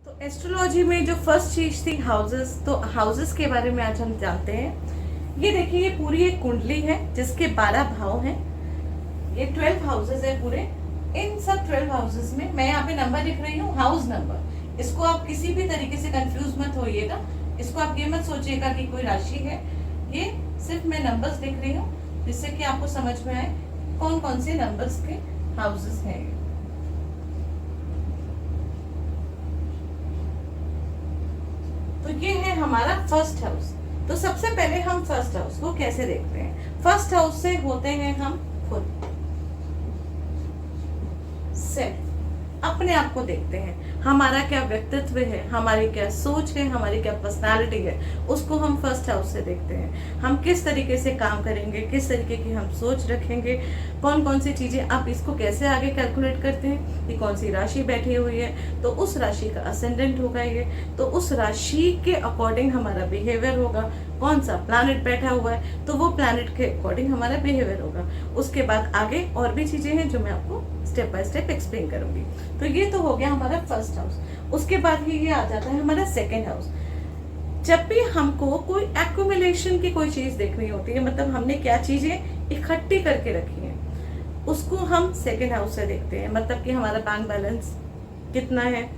तो एस्ट्रोलॉजी में जो फर्स्ट चीज थी हाउसेस, तो हाउसेस के बारे में आज हम जानते हैं। ये देखिए, ये पूरी एक कुंडली है जिसके 12 भाव हैं। ये 12 हाउसेस है पूरे। इन सब 12 हाउसेस में मैं यहाँ पे नंबर लिख रही हूँ, हाउस नंबर। इसको आप किसी भी तरीके से कंफ्यूज मत होइएगा। इसको आप ये मत सोचिएगा कि कोई राशि है। ये सिर्फ मैं नंबर्स लिख रही हूँ जिससे कि आपको समझ में आए कौन कौन से नंबर्स के हाउसेस हैं। तो ये है हमारा फर्स्ट हाउस। तो सबसे पहले हम फर्स्ट हाउस को कैसे देखते हैं। फर्स्ट हाउस से होते हैं हम खुद, सेल्फ, अपने आप को देखते हैं। हमारा क्या व्यक्तित्व है, हमारी क्या सोच है, हमारी क्या पर्सनालिटी है, उसको हम फर्स्ट हाउस से देखते हैं। हम किस तरीके से काम करेंगे, किस तरीके की हम सोच रखेंगे, कौन कौन सी चीजें, आप इसको कैसे आगे कैलकुलेट करते हैं कि कौन सी राशि बैठी हुई है, तो उस राशि का असेंडेंट होगा ये, तो उस राशि के अकॉर्डिंग हमारा बिहेवियर होगा। कौन सा प्लैनेट बैठा हुआ है तो वो प्लैनेट के अकॉर्डिंग हमारा बिहेवियर होगा। उसके बाद आगे और भी चीजें हैं जो मैं आपको स्टेप बाय स्टेप एक्सप्लेन करूंगी। तो ये तो हो गया हमारा फर्स्ट हाउस। उसके बाद ही ये आ जाता है हमारा सेकेंड हाउस। जब भी हमको कोई एक्यूमुलेशन की कोई चीज देखनी होती है, मतलब हमने क्या चीजें इकट्ठी करके रखी हैं, उसको हम सेकेंड हाउस से देखते हैं। मतलब कि हमारा बैंक बैलेंस कितना है।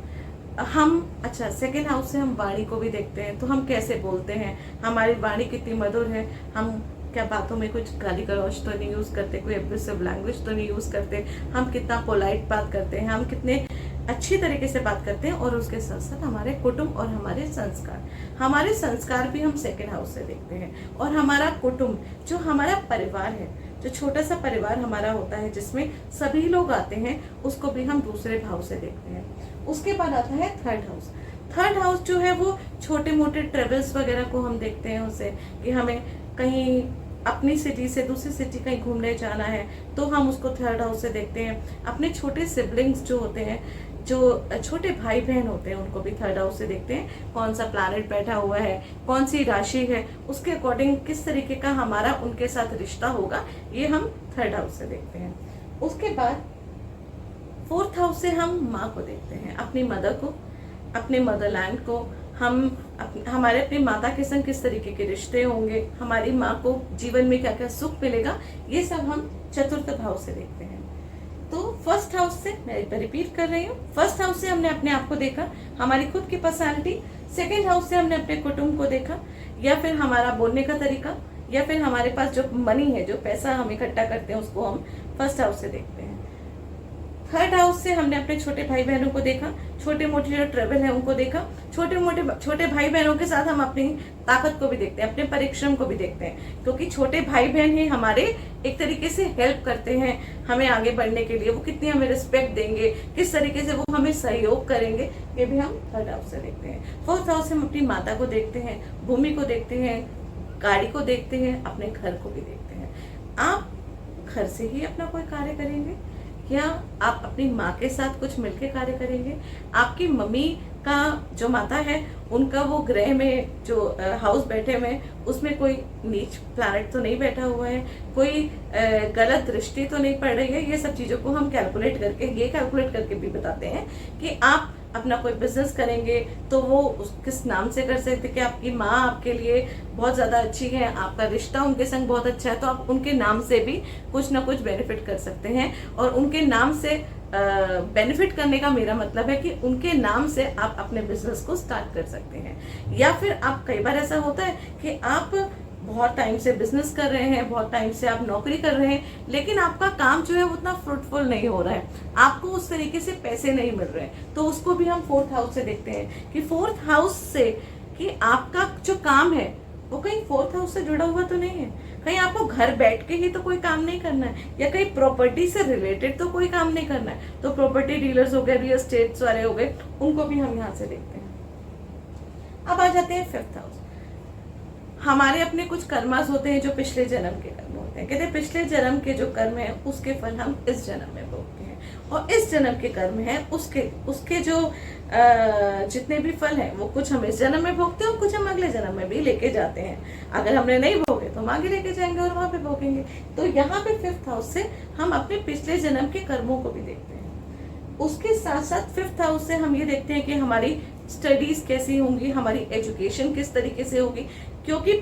हम अच्छा, सेकेंड हाउस से हम वाणी को भी देखते हैं। तो हम कैसे बोलते हैं, हमारी वाणी कितनी मधुर है, हम क्या बातों में कुछ गाली गलौज तो नहीं यूज करते, कोई एब्यूसिव लैंग्वेज तो नहीं यूज करते, हम कितना पोलाइट बात करते हैं, हम कितने अच्छी तरीके से बात करते हैं। और उसके साथ साथ हमारे कुटुंब और हमारे संस्कार भी हम सेकेंड हाउस से देखते हैं। और हमारा कुटुंब, जो हमारा परिवार है, जो छोटा सा परिवार हमारा होता है जिसमें सभी लोग आते हैं, उसको भी हम दूसरे भाव से देखते हैं। उसके बाद आता है थर्ड हाउस। थर्ड हाउस जो है वो छोटे मोटे ट्रेवल्स वगैरह को हम देखते हैं उसे, कि हमें कहीं अपनी सिटी से दूसरी सिटी कहीं घूमने जाना है तो हम उसको थर्ड हाउस से देखते हैं। अपने छोटे सिबलिंग्स जो होते हैं, जो छोटे भाई बहन होते हैं, उनको भी थर्ड हाउस से देखते हैं। कौन सा प्लैनेट बैठा हुआ है, कौन सी राशि है, उसके अकॉर्डिंग किस तरीके का हमारा उनके साथ रिश्ता होगा, ये हम थर्ड हाउस से देखते हैं। उसके बाद फोर्थ हाउस से हम माँ को देखते हैं, अपनी मदर को, अपने मदरलैंड को। हमारे अपनी माता के संग किस तरीके के रिश्ते होंगे, हमारी माँ को जीवन में क्या क्या सुख मिलेगा, ये सब हम चतुर्थ भाव से देखते हैं। तो फर्स्ट हाउस से, मैं रिपीट कर रही हूँ, फर्स्ट हाउस से हमने अपने आप को देखा, हमारी खुद की पर्सनालिटी। सेकेंड हाउस से हमने अपने कुटुंब को देखा, या फिर हमारा बोलने का तरीका, या फिर हमारे पास जो मनी है, जो पैसा हम इकट्ठा करते हैं, उसको हम फर्स्ट हाउस से देखते हैं। थर्ड हाउस से हमने अपने छोटे भाई बहनों को देखा, छोटे मोटे जो ट्रेवल है उनको देखा। छोटे भाई बहनों के साथ हम अपनी ताकत को भी देखते हैं, अपने परिश्रम को भी देखते हैं, क्योंकि छोटे भाई बहन ही हमारे एक तरीके से हेल्प करते हैं हमें आगे बढ़ने के लिए। वो कितनी हमें रिस्पेक्ट देंगे, किस तरीके से वो हमें सहयोग करेंगे, ये भी हम थर्ड हाउस से देखते हैं। फोर्थ हाउस से हम अपनी माता को देखते हैं, भूमि को देखते हैं, गाड़ी को देखते हैं, अपने घर को भी देखते हैं। आप घर से ही अपना कोई कार्य करेंगे, या आप अपनी माँ के साथ कुछ मिलके कार्य करेंगे। आपकी मम्मी का जो माता है, उनका वो ग्रह में जो हाउस बैठे हुए हैं, उसमें कोई नीच प्लैनेट तो नहीं बैठा हुआ है, कोई गलत दृष्टि तो नहीं पड़ रही है। ये सब चीजों को हम कैलकुलेट करके भी बताते हैं कि आप अपना कोई बिजनेस करेंगे तो वो किस नाम से कर सकते, कि आपकी माँ आपके लिए बहुत ज्यादा अच्छी है, आपका रिश्ता उनके संग बहुत अच्छा है, तो आप उनके नाम से भी कुछ ना कुछ बेनिफिट कर सकते हैं। और उनके नाम से बेनिफिट करने का मेरा मतलब है कि उनके नाम से आप अपने बिजनेस को स्टार्ट कर सकते हैं। या फिर आप, कई बार ऐसा होता है कि आप बहुत टाइम से बिजनेस कर रहे हैं, बहुत टाइम से आप नौकरी कर रहे हैं, लेकिन आपका काम जो है वो उतना फ्रूटफुल नहीं हो रहा है, आपको उस तरीके से पैसे नहीं मिल रहे हैं, तो उसको भी हम फोर्थ हाउस से देखते हैं कि फोर्थ हाउस से कि आपका जो काम है वो कहीं फोर्थ हाउस से जुड़ा हुआ तो नहीं है, कहीं आपको घर बैठ के ही तो कोई काम नहीं करना है, या कहीं प्रॉपर्टी से रिलेटेड तो कोई काम नहीं करना है। तो प्रॉपर्टी डीलर्स हो गए, रियल एस्टेट्स वाले हो गए, उनको भी हम यहाँ से देखते हैं। अब आ जाते हैं फिफ्थ हाउस। हमारे अपने कुछ कर्मास होते हैं जो पिछले जन्म के कर्म होते हैं। कहते हैं पिछले जन्म के जो कर्म है उसके फल हम इस जन्म में भोगते हैं, और इस जन्म के कर्म है उसके जो जितने भी फल हैं वो कुछ हम इस जन्म में भोगते हैं और कुछ हम अगले जन्म में भी लेके जाते हैं। अगर हमने नहीं भोगे तो हम आगे लेके जाएंगे और वहां पे भोगेंगे। तो यहाँ पे फिफ्थ हाउस से हम अपने पिछले जन्म के कर्मों को भी देखते हैं। उसके साथ साथ फिफ्थ हाउस से हम ये देखते हैं कि हमारी स्टडीज कैसी होंगी, हमारी एजुकेशन किस तरीके से होगी, क्योंकि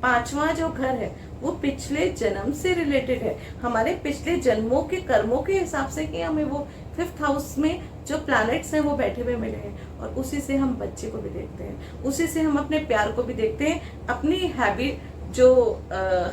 पांचवा जो घर है वो पिछले जन्म से रिलेटेड है, हमारे पिछले जन्मों के कर्मों के हिसाब से कि हमें वो 5th हाउस में जो प्लैनेट्स हैं वो बैठे हुए मिले हैं, और उसी से हम बच्चे को भी देखते हैं, उसी से हम अपने प्यार को भी देखते हैं, अपनी हैबिट जो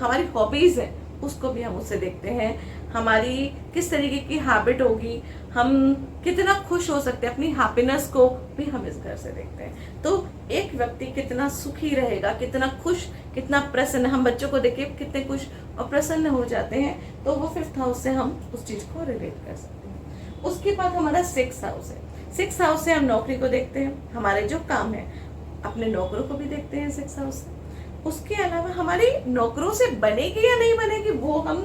हमारी हॉबीज हैं उसको भी हम उससे देखते हैं, हमारी किस तरीके की हैबिट होगी, हम कितना खुश हो सकते हैं, अपनी हैप्पीनेस को भी हम इस घर से देखते हैं। तो एक व्यक्ति कितना सुखी रहेगा, कितना खुश, कितना प्रसन्न, हम बच्चों को देख के कितने खुश और प्रसन्न हो जाते हैं, तो वो 5th हाउस से हम उस चीज को रिलेट कर सकते हैं। उसके बाद हमारा 6th हाउस है। 6th हाउस से हम नौकरी को देखते हैं, हमारे जो काम है, अपने नौकरों को भी देखते हैं 6th हाउस से। उसके अलावा हमारी नौकरों से बनेगी या नहीं बनेगी वो हम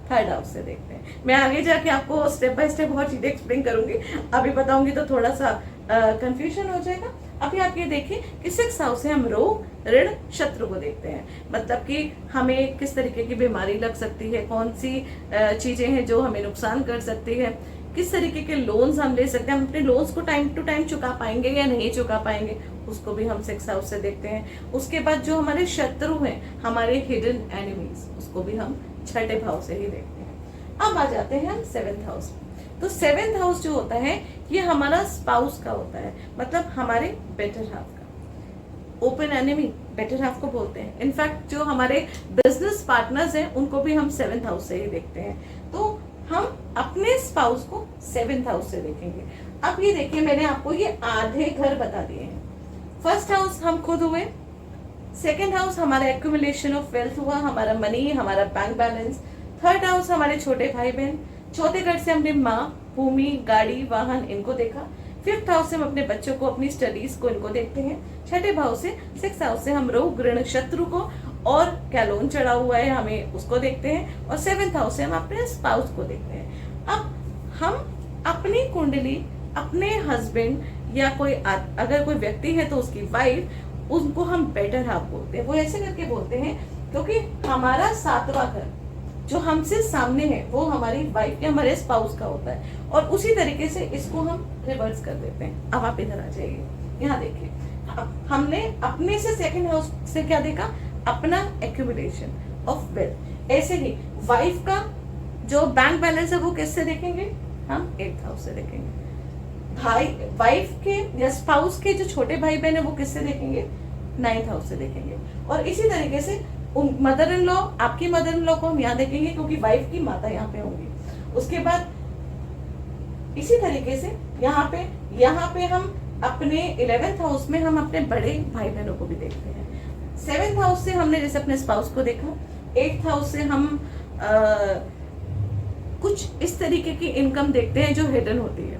3rd हाउस से देखते हैं। मैं आगे जाके आपको स्टेप बाय स्टेप बहुत चीजें एक्सप्लेन करूंगी, अभी बताऊंगी तो थोड़ा सा कंफ्यूजन हो जाएगा। अभी आप ये देखिए कि 6th हाउस से हम रोग, ऋण, शत्रु को देखते हैं, मतलब कि हमें किस तरीके की बीमारी लग सकती है, कौन सी चीजें हैं जो हमें नुकसान कर सकती है, किस तरीके के लोन्स हम ले सकते हैं, हम अपने लोन्स को टाइम टू टाइम चुका पाएंगे या नहीं चुका पाएंगे, उसको भी हम 6th हाउस से देखते हैं। उसके बाद जो हमारे शत्रु हैं, हमारे हिडन एनिमीज, उसको भी हम 6ठे भाव से ही देखते हैं। अब आ जाते हैं हम 7th हाउस। तो 7th हाउस जो होता है ये हमारा स्पाउस का होता है, मतलब हमारे बेटर हाफ का। ओपन एनिमी बेटर हाफ को बोलते हैं। इनफैक्ट जो हमारे बिजनेस पार्टनर्स हैं उनको भी हम 7th हाउस से ही देखते हैं। तो हम अपने स्पाउस को 7th हाउस से देखेंगे। अब ये देखिए, मैंने आपको ये आधे घर बता दिए हैं। 1st हाउस हम खुद हुए, 2nd हाउस हमारा एक्यूमुलेशन ऑफ वेल्थ हुआ, हमारा मनी, हमारा बैंक बैलेंस। 3rd हाउस हमारे छोटे भाई बहन, चौथे घर से हमने माँ, भूमि, गाड़ी, वाहन, इनको देखा। 5th हाउस से हम अपने बच्चों को, अपनी स्टडीज को, इनको देखते हैं। 6ठे भाव से 6th हाउस से हम रोग, ऋण, शत्रु को और क्या लोन चढ़ा हुआ है हमें उसको देखते हैं, और 7th हाउस से हम अपने स्पाउस को देखते हैं। अब हम अपनी कुंडली, अपने हस्बैंड या कोई अगर कोई व्यक्ति है तो उसकी वाइफ, उनको हम बेटर हाफ बोलते हैं। वो ऐसे करके बोलते हैं क्योंकि हमारा 7वां घर जो हमसे सामने है वो हमारी वाइफ या हमारे स्पाउस का होता है, और उसी तरीके से इसको हम रिवर्स कर देते हैं। अब आप इधर आ जाइए, यहाँ देखिए, हमने अपने से 2nd हाउस से क्या देखा, अपना एक्यूमुलेशन ऑफ वेल्थ। ऐसे ही वाइफ का जो बैंक बैलेंस है वो किससे देखेंगे, हम 8th हाउस से देखेंगे। भाई, वाइफ के या स्पाउस के जो छोटे भाई बहन है वो किससे देखेंगे, 9th हाउस से देखेंगे। और इसी तरीके से मदर इन लॉ, आपकी मदर इन लॉ को हम यहाँ देखेंगे क्योंकि वाइफ की माता यहाँ पे होंगी। उसके बाद इसी तरीके से यहाँ पे हम अपने 11th हाउस में हम अपने बड़े भाई बहनों को भी देखते हैं। 7th हाउस से हमने जैसे अपने स्पाउस को देखा, 8th हाउस से हम कुछ इस तरीके की इनकम देखते हैं जो हिडन होती है,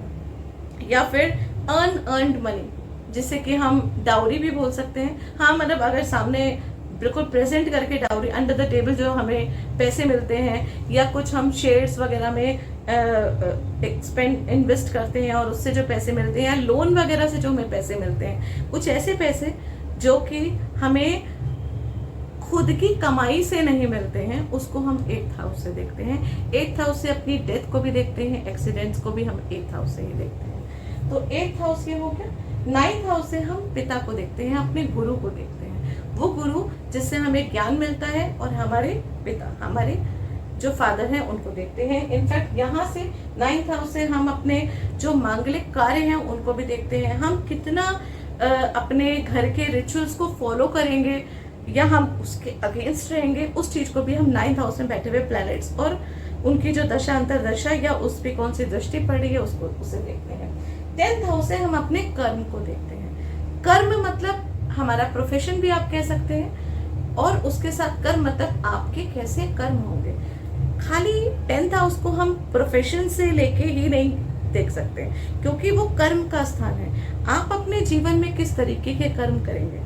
या फिर अर्नड मनी, जिसे कि हम डाउरी भी बोल सकते हैं। हाँ, मतलब अगर सामने बिल्कुल प्रेजेंट करके डाउरी, अंडर द टेबल जो हमें पैसे मिलते हैं, या कुछ हम शेयर्स वगैरह में इन्वेस्ट करते हैं और उससे जो पैसे मिलते हैं, या लोन वगैरह से जो हमें पैसे मिलते हैं, कुछ ऐसे पैसे जो कि हमें खुद की कमाई से नहीं मिलते हैं, उसको हम 8th हाउस से देखते हैं। 8th हाउस से अपनी डेथ को भी देखते हैं, एक्सीडेंट्स को भी हम 8th हाउस से ही देखते हैं। तो 8th हाउस ये हो गया। 9th हाउस से हम पिता को देखते हैं, अपने गुरु को देखते हैं, वो गुरु जिससे हमें ज्ञान मिलता है, और हमारे पिता, हमारे जो फादर हैं उनको देखते हैं। इनफैक्ट यहाँ से 9th हाउस से हम अपने जो मांगलिक कार्य हैं उनको भी देखते हैं। हम कितना अपने घर के रिचुअल्स को फॉलो करेंगे या हम उसके अगेंस्ट रहेंगे, उस चीज को भी हम 9th हाउस में बैठे हुए प्लैनेट्स और उनकी जो दशा अंतरदशा या उस पर कौन सी दृष्टि पड़ रही है उसको उसे देखते हैं। 10th हाउस से हम अपने कर्म को देखते हैं। कर्म मतलब हमारा प्रोफेशन भी आप कह सकते हैं, और उसके साथ कर्म मतलब आपके कैसे कर्म होंगे। खाली 10th हाउस को हम प्रोफेशन से लेके ही नहीं देख सकते, क्योंकि वो कर्म का स्थान है। आप अपने जीवन में किस तरीके के कर्म करेंगे,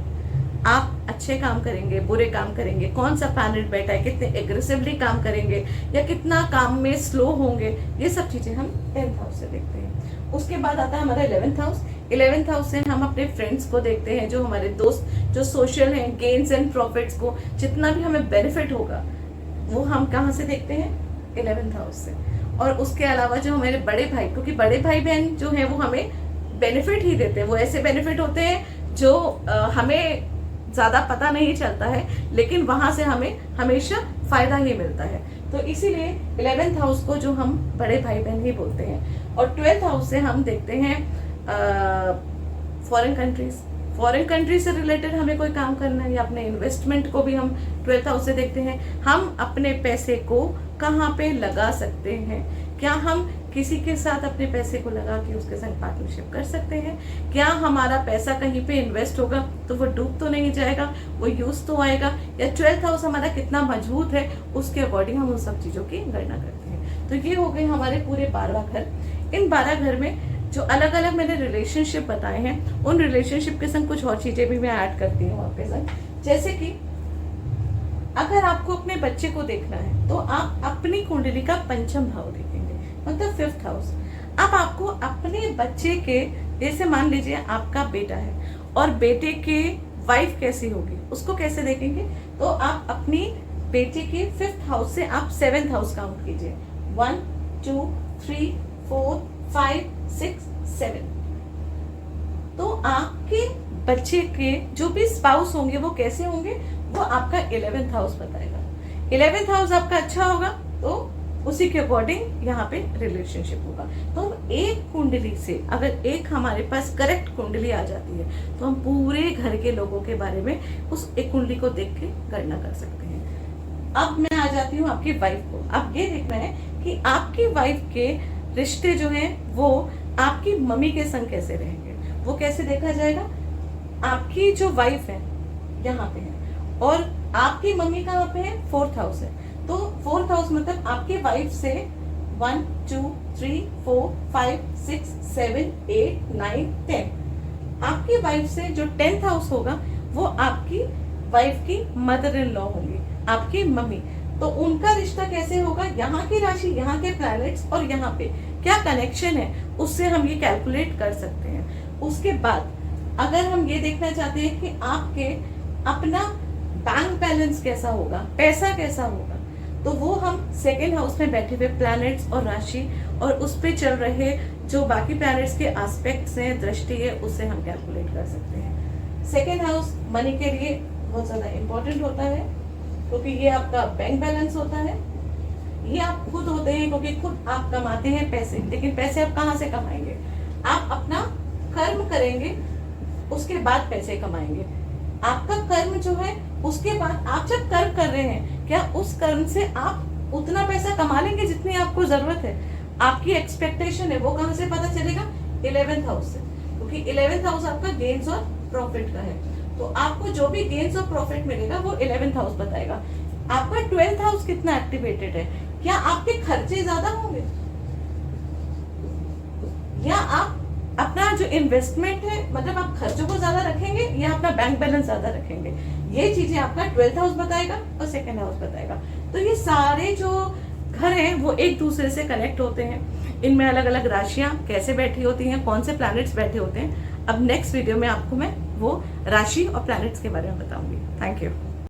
आप अच्छे काम करेंगे, बुरे काम करेंगे, कौन सा प्लैनेट बैठा है, कितने एग्रेसिवली काम करेंगे या कितना काम में स्लो होंगे, ये सब चीजें हम 10th हाउस से देखते हैं। उसके बाद आता है हमारा 11th हाउस। 11th हाउस से हम अपने फ्रेंड्स को देखते हैं, जो हमारे दोस्त, जो सोशल हैं, गेन्स एंड प्रॉफिट्स को, जितना भी हमें बेनिफिट होगा वो हम कहाँ से देखते हैं, 11th हाउस से। और उसके अलावा जो हमारे बड़े भाई, क्योंकि बड़े भाई बहन जो है वो हमें बेनिफिट ही देते हैं। वो ऐसे बेनिफिट होते हैं जो हमें ज्यादा पता नहीं चलता है, लेकिन वहां से हमें हमेशा फायदा ही मिलता है। तो इसीलिए 11th हाउस को जो हम बड़े भाई बहन ही बोलते हैं। और 12th हाउस से हम देखते हैं फॉरेन कंट्रीज से रिलेटेड हमें कोई काम करना है, या अपने इन्वेस्टमेंट को भी हम 12th हाउस से देखते हैं। हम अपने पैसे को कहाँ पे लगा सकते हैं, क्या हम किसी के साथ अपने पैसे को लगा के उसके संग पार्टनरशिप कर सकते हैं, क्या हमारा पैसा कहीं पे इन्वेस्ट होगा तो वो डूब तो नहीं जाएगा, वो यूज तो आएगा, या 12th हाउस हमारा कितना मजबूत है, उसके अकॉर्डिंग हम उन सब चीजों की गणना करते हैं। तो ये हो गए हमारे पूरे 12 घर। इन 12 घर में जो अलग अलग मैंने रिलेशनशिप बताए हैं, उन रिलेशनशिप के संग कुछ और चीजें भी मैं ऐड करती हूँ आपके संग। जैसे कि अगर आपको अपने बच्चे को देखना है तो आप अपनी कुंडली का पंचम भाव देखेंगे, मतलब 5th हाउस। अब आपको अपने बच्चे के, जैसे मान लीजिए आपका बेटा है और बेटे के वाइफ कैसी होगी उसको कैसे देखेंगे, तो आप अपनी बेटे के 5th हाउस से आप 7th हाउस काउंट कीजिए। 1 2 3 4 5 6 7। तो आपके बच्चे के जो भी स्पाउस होंगे वो कैसे होंगे, वो आपका 11th हाउस बताएगा। 11th हाउस आपका अच्छा होगा तो उसी के अकॉर्डिंग यहाँ पे रिलेशनशिप होगा। तो हम एक कुंडली से, अगर एक हमारे पास करेक्ट कुंडली आ जाती है तो हम पूरे घर के लोगों के बारे में उस एक कुंडली को देख के गणना कर सकते हैं। अब मैं आ जाती हूँ आपकी वाइफ को। अब ये देखना है कि आपकी वाइफ के रिश्ते जो हैं वो आपकी मम्मी के संग कैसे रहेंगे। वो कैसे देखा जाएगा, आपकी जो वाइफ है यहाँ पे है और आपकी मम्मी कहाँ पे है, 4th हाउस है। तो 4th हाउस मतलब आपकी वाइफ से 1 2 3 4 5 6 7 8 9 10। आपकी वाइफ से जो 10th हाउस होगा वो आपकी वाइफ की मदर इन लॉ होंगी, आपकी मम्मी। तो उनका रिश्ता कैसे होगा, यहाँ की राशि, यहाँ के प्लैनेट्स और यहाँ पे क्या कनेक्शन है, उससे हम ये कैलकुलेट कर सकते हैं। उसके बाद अगर हम ये देखना चाहते हैं कि आपके अपना बैंक बैलेंस कैसा होगा, पैसा कैसा होगा, तो वो हम 2nd हाउस में बैठे हुए प्लैनेट्स और राशि और उस पे चल रहे जो बाकी प्लैनेट्स के एस्पेक्ट्स हैं, दृष्टि है, उससे हम कैलकुलेट कर सकते हैं। 2nd हाउस मनी के लिए बहुत ज्यादा इंपॉर्टेंट होता है क्योंकि ये आपका बैंक बैलेंस होता है। ये आप खुद होते हैं क्योंकि खुद आप कमाते हैं पैसे, लेकिन पैसे आप कहाँ से कमाएंगे, आप अपना कर्म करेंगे उसके बाद पैसे कमाएंगे। आपका कर्म जो है उसके बाद आप जब कर्म कर रहे हैं, क्या उस कर्म से आप उतना पैसा कमा लेंगे जितनी आपको जरूरत है, आपकी एक्सपेक्टेशन है, वो कहाँ से पता चलेगा, 11th हाउस से। क्योंकि 11th हाउस आपका गेन्स और प्रॉफिट का है। तो आपको जो भी गेन्स और प्रॉफिट मिलेगा वो 11th हाउस बताएगा। आपका 12th हाउस कितना एक्टिवेटेड है, क्या आपके खर्चे ज्यादा होंगे, या आप अपना जो इन्वेस्टमेंट है मतलब आप खर्चों को ज्यादा रखेंगे या अपना बैंक बैलेंस ज्यादा रखेंगे, ये चीजें आपका 12th हाउस बताएगा और 2nd हाउस बताएगा। तो ये सारे जो घर हैं वो एक दूसरे से कनेक्ट होते हैं। इनमें अलग अलग राशियां कैसे बैठी होती हैं, कौन से प्लैनेट्स बैठे होते हैं। अब नेक्स्ट वीडियो में आपको मैं वो राशि और प्लैनेट्स के बारे में बताऊंगी। Thank you.